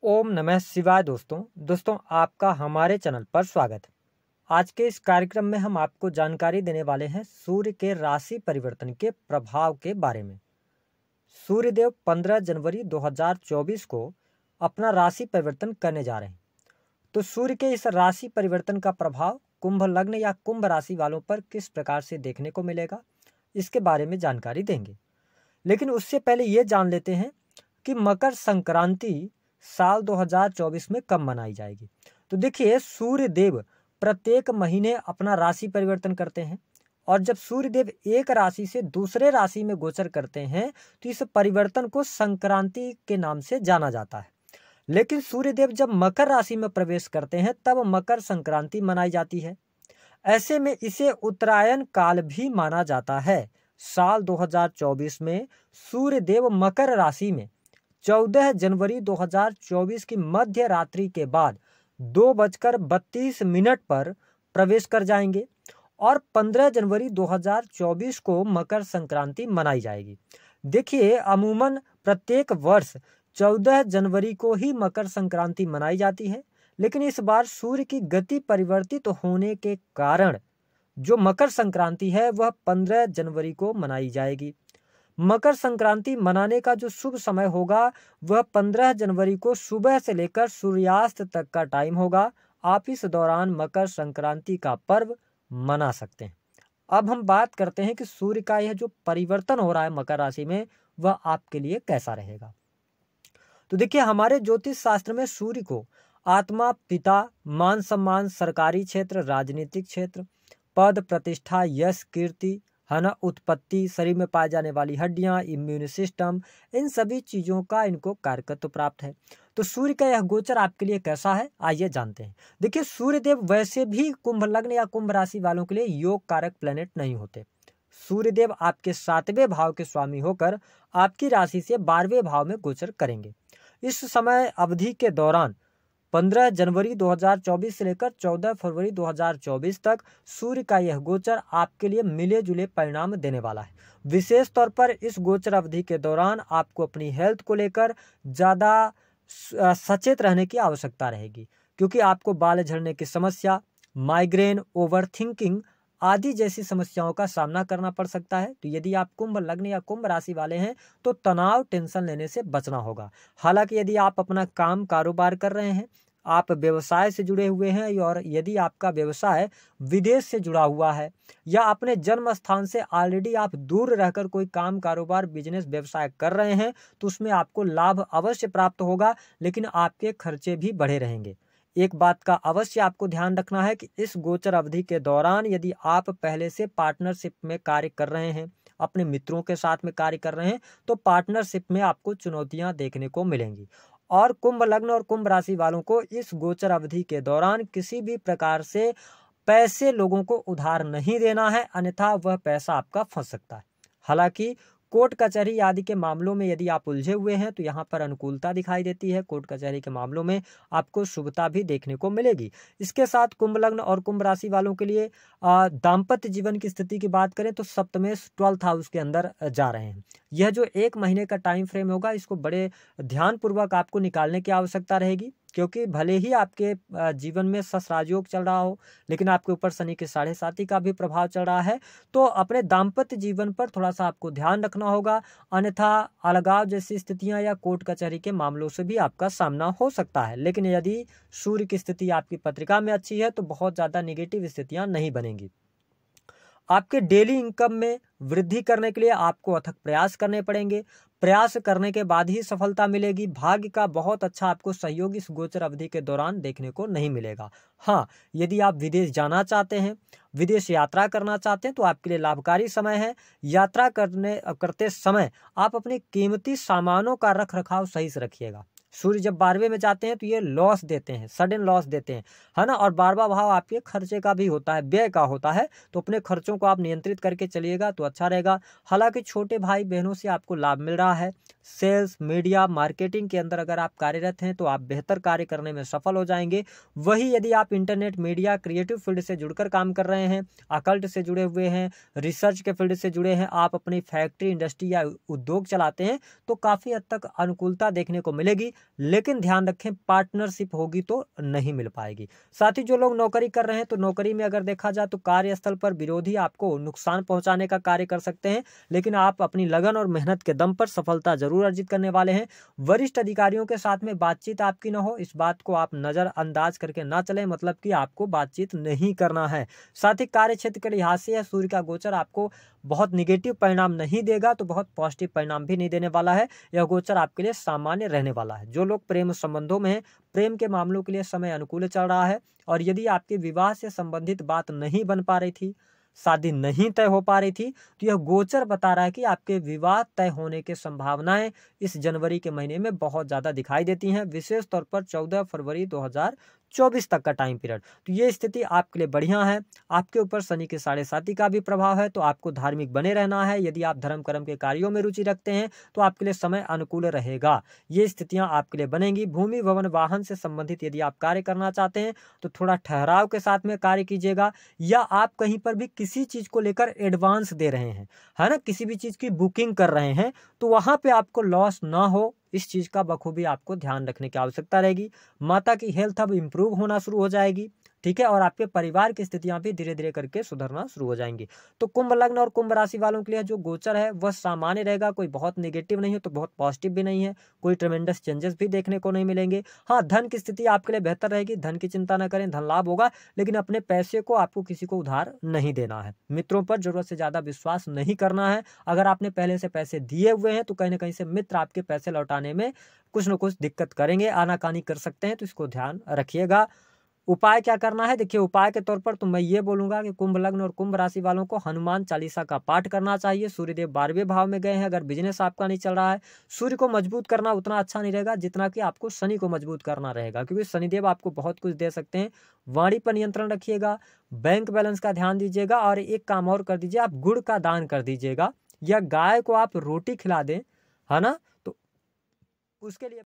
ओम नमः शिवाय। दोस्तों आपका हमारे चैनल पर स्वागत है। आज के इस कार्यक्रम में हम आपको जानकारी देने वाले हैं सूर्य के राशि परिवर्तन के प्रभाव के बारे में। सूर्यदेव 15 जनवरी 2024 को अपना राशि परिवर्तन करने जा रहे हैं। तो सूर्य के इस राशि परिवर्तन का प्रभाव कुंभ लग्न या कुंभ राशि वालों पर किस प्रकार से देखने को मिलेगा, इसके बारे में जानकारी देंगे। लेकिन उससे पहले ये जान लेते हैं कि मकर संक्रांति साल 2024 में कब मनाई जाएगी। तो देखिए, सूर्य देव प्रत्येक महीने अपना राशि परिवर्तन करते हैं और जब सूर्य देव एक राशि से दूसरे राशि में गोचर करते हैं तो इस परिवर्तन को संक्रांति के नाम से जाना जाता है। लेकिन सूर्य देव जब मकर राशि में प्रवेश करते हैं तब मकर संक्रांति मनाई जाती है। ऐसे में इसे उत्तरायण काल भी माना जाता है। साल 2024 में सूर्य देव मकर राशि में 14 जनवरी 2024 की मध्य रात्रि के बाद 2:32 पर प्रवेश कर जाएंगे और 15 जनवरी 2024 को मकर संक्रांति मनाई जाएगी। देखिए, अमूमन प्रत्येक वर्ष 14 जनवरी को ही मकर संक्रांति मनाई जाती है, लेकिन इस बार सूर्य की गति परिवर्तित होने के कारण जो मकर संक्रांति है वह 15 जनवरी को मनाई जाएगी। मकर संक्रांति मनाने का जो शुभ समय होगा वह 15 जनवरी को सुबह से लेकर सूर्यास्त तक का टाइम होगा। आप इस दौरान मकर संक्रांति का पर्व मना सकते हैं। अब हम बात करते हैं कि सूर्य का यह जो परिवर्तन हो रहा है मकर राशि में वह आपके लिए कैसा रहेगा। तो देखिए, हमारे ज्योतिष शास्त्र में सूर्य को आत्मा, पिता, मान सम्मान, सरकारी क्षेत्र, राजनीतिक क्षेत्र, पद, प्रतिष्ठा, यश, कीर्ति, है ना, उत्पत्ति, शरीर में पाए जाने वाली हड्डियां, इम्यून सिस्टम, इन सभी चीजों का इनको कारकत्व प्राप्त है। तो सूर्य का यह गोचर आपके लिए कैसा है, आइए जानते हैं। देखिए, सूर्य देव वैसे भी कुंभ लग्न या कुंभ राशि वालों के लिए योग कारक प्लेनेट नहीं होते। सूर्य देव आपके 7वें भाव के स्वामी होकर आपकी राशि से 12वें भाव में गोचर करेंगे। इस समय अवधि के दौरान 15 जनवरी 2024 से लेकर 14 फरवरी 2024 तक सूर्य का यह गोचर आपके लिए मिले जुले परिणाम देने वाला है। विशेष तौर पर इस गोचर अवधि के दौरान आपको अपनी हेल्थ को लेकर ज़्यादा सचेत रहने की आवश्यकता रहेगी, क्योंकि आपको बाल झड़ने की समस्या, माइग्रेन, ओवरथिंकिंग आदि जैसी समस्याओं का सामना करना पड़ सकता है। तो यदि आप कुंभ लग्न या कुंभ राशि वाले हैं तो तनाव, टेंशन लेने से बचना होगा। हालांकि यदि आप अपना काम कारोबार कर रहे हैं, आप व्यवसाय से जुड़े हुए हैं और यदि आपका व्यवसाय विदेश से जुड़ा हुआ है या अपने जन्म स्थान से ऑलरेडी आप दूर रहकर कोई काम कारोबार, बिजनेस, व्यवसाय कर रहे हैं तो उसमें आपको लाभ अवश्य प्राप्त होगा, लेकिन आपके खर्चे भी बढ़े रहेंगे। एक बात का अवश्य आपको ध्यान रखना है कि इस गोचर अवधि के दौरान यदि आप पहले से पार्टनरशिप में कार्य कर रहे हैं, अपने मित्रों के साथ में कार्य कर रहे हैं, तो पार्टनरशिप में आपको चुनौतियां देखने को मिलेंगी। और कुंभ लग्न और कुंभ राशि वालों को इस गोचर अवधि के दौरान किसी भी प्रकार से पैसे लोगों को उधार नहीं देना है, अन्यथा वह पैसा आपका फंस सकता है। हालांकि कोर्ट कचहरी आदि के मामलों में यदि आप उलझे हुए हैं तो यहाँ पर अनुकूलता दिखाई देती है। कोर्ट कचहरी के मामलों में आपको शुभता भी देखने को मिलेगी। इसके साथ कुंभ लग्न और कुंभ राशि वालों के लिए दाम्पत्य जीवन की स्थिति की बात करें तो सप्तमें 12th हाउस के अंदर जा रहे हैं। यह जो 1 महीने का टाइम फ्रेम होगा इसको बड़े ध्यानपूर्वक आपको निकालने की आवश्यकता रहेगी, क्योंकि भले ही आपके जीवन में सस राजयोग चल रहा हो, लेकिन आपके ऊपर शनि के 7.5 का भी प्रभाव चल रहा है। तो अपने दाम्पत्य जीवन पर थोड़ा सा आपको ध्यान रखना होगा, अन्यथा अलगाव जैसी स्थितियां या कोर्ट कचहरी के मामलों से भी आपका सामना हो सकता है। लेकिन यदि सूर्य की स्थिति आपकी पत्रिका में अच्छी है तो बहुत ज़्यादा निगेटिव स्थितियां नहीं बनेंगी। आपके डेली इनकम में वृद्धि करने के लिए आपको अथक प्रयास करने पड़ेंगे। प्रयास करने के बाद ही सफलता मिलेगी। भाग्य का बहुत अच्छा आपको सहयोग इस गोचर अवधि के दौरान देखने को नहीं मिलेगा। हाँ, यदि आप विदेश जाना चाहते हैं, विदेश यात्रा करना चाहते हैं तो आपके लिए लाभकारी समय है। यात्रा करते समय आप अपने कीमती सामानों का रख रखाव सही से रखिएगा। सूर्य जब 12वें में जाते हैं तो ये लॉस देते हैं, सडन लॉस देते हैं, है ना। और 12वां भाव आपके खर्चे का भी होता है, व्यय का होता है, तो अपने खर्चों को आप नियंत्रित करके चलिएगा तो अच्छा रहेगा। हालांकि छोटे भाई बहनों से आपको लाभ मिल रहा है। सेल्स, मीडिया, मार्केटिंग के अंदर अगर आप कार्यरत हैं तो आप बेहतर कार्य करने में सफल हो जाएंगे। वही यदि आप इंटरनेट, मीडिया, क्रिएटिव फील्ड से जुड़कर काम कर रहे हैं, अकल्ट से जुड़े हुए हैं, रिसर्च के फील्ड से जुड़े हैं, आप अपनी फैक्ट्री, इंडस्ट्री या उद्योग चलाते हैं तो काफ़ी हद तक अनुकूलता देखने को मिलेगी। लेकिन ध्यान रखें पार्टनरशिप होगी तो नहीं मिल पाएगी। साथ ही जो लोग नौकरी कर रहे हैं तो नौकरी में अगर देखा जाए तो कार्यस्थल पर विरोधी आपको नुकसान पहुंचाने का कार्य कर सकते हैं, लेकिन आप अपनी लगन और मेहनत के दम पर सफलता जरूर अर्जित करने वाले हैं। वरिष्ठ अधिकारियों के साथ में बातचीत आपकी न हो, इस बात को आप नजरअंदाज करके ना चले, मतलब कि आपको बातचीत नहीं करना है। साथ ही कार्य क्षेत्र के लिहाज से सूर्य का गोचर आपको बहुत निगेटिव परिणाम नहीं देगा तो बहुत पॉजिटिव परिणाम भी नहीं देने वाला है। यह गोचर आपके लिए सामान्य रहने वाला है। जो लोग प्रेम संबंधों में हैं, प्रेम के मामलों के लिए समय अनुकूल चल रहा है, और यदि आपके विवाह से संबंधित बात नहीं बन पा रही थी, शादी नहीं तय हो पा रही थी, तो यह गोचर बता रहा है कि आपके विवाह तय होने की संभावनाएं इस जनवरी के महीने में बहुत ज्यादा दिखाई देती हैं, विशेष तौर पर 14 फरवरी 2024 तक का टाइम पीरियड। तो ये स्थिति आपके लिए बढ़िया है। आपके ऊपर शनि के 7.5 का भी प्रभाव है, तो आपको धार्मिक बने रहना है। यदि आप धर्म कर्म के कार्यों में रुचि रखते हैं तो आपके लिए समय अनुकूल रहेगा। ये स्थितियां आपके लिए बनेंगी। भूमि भवन वाहन से संबंधित यदि आप कार्य करना चाहते हैं तो थोड़ा ठहराव के साथ में कार्य कीजिएगा, या आप कहीं पर भी किसी चीज को लेकर एडवांस दे रहे हैं, है ना, किसी भी चीज की बुकिंग कर रहे हैं, तो वहां पे आपको लॉस ना हो, इस चीज का बखूबी आपको ध्यान रखने की आवश्यकता रहेगी। माता की हेल्थ अब इंप्रूव होना शुरू हो जाएगी, ठीक है, और आपके परिवार की स्थितियां भी धीरे धीरे करके सुधरना शुरू हो जाएंगी। तो कुंभ लग्न और कुंभ राशि वालों के लिए जो गोचर है वह सामान्य रहेगा, कोई बहुत नेगेटिव नहीं है तो बहुत पॉजिटिव भी नहीं है, कोई ट्रेमेंडस चेंजेस भी देखने को नहीं मिलेंगे। हाँ, धन की स्थिति आपके लिए बेहतर रहेगी, धन की चिंता न करें, धन लाभ होगा, लेकिन अपने पैसे को आपको किसी को उधार नहीं देना है। मित्रों पर जरूरत से ज्यादा विश्वास नहीं करना है। अगर आपने पहले से पैसे दिए हुए हैं तो कहीं ना कहीं से मित्र आपके पैसे लौटाने में कुछ न कुछ दिक्कत करेंगे, आनाकानी कर सकते हैं, तो इसको ध्यान रखिएगा। उपाय क्या करना है, देखिए उपाय के तौर पर तो मैं ये बोलूंगा कि कुंभ लग्न और कुंभ राशि वालों को हनुमान चालीसा का पाठ करना चाहिए। सूर्यदेव 12वें भाव में गए हैं, अगर बिजनेस आपका नहीं चल रहा है, सूर्य को मजबूत करना उतना अच्छा नहीं रहेगा जितना कि आपको शनि को मजबूत करना रहेगा, क्योंकि शनिदेव आपको बहुत कुछ दे सकते हैं। वाणी पर नियंत्रण रखिएगा, बैंक बैलेंस का ध्यान दीजिएगा, और एक काम और कर दीजिए, आप गुड़ का दान कर दीजिएगा, या गाय को आप रोटी खिला दें, है ना, तो उसके लिए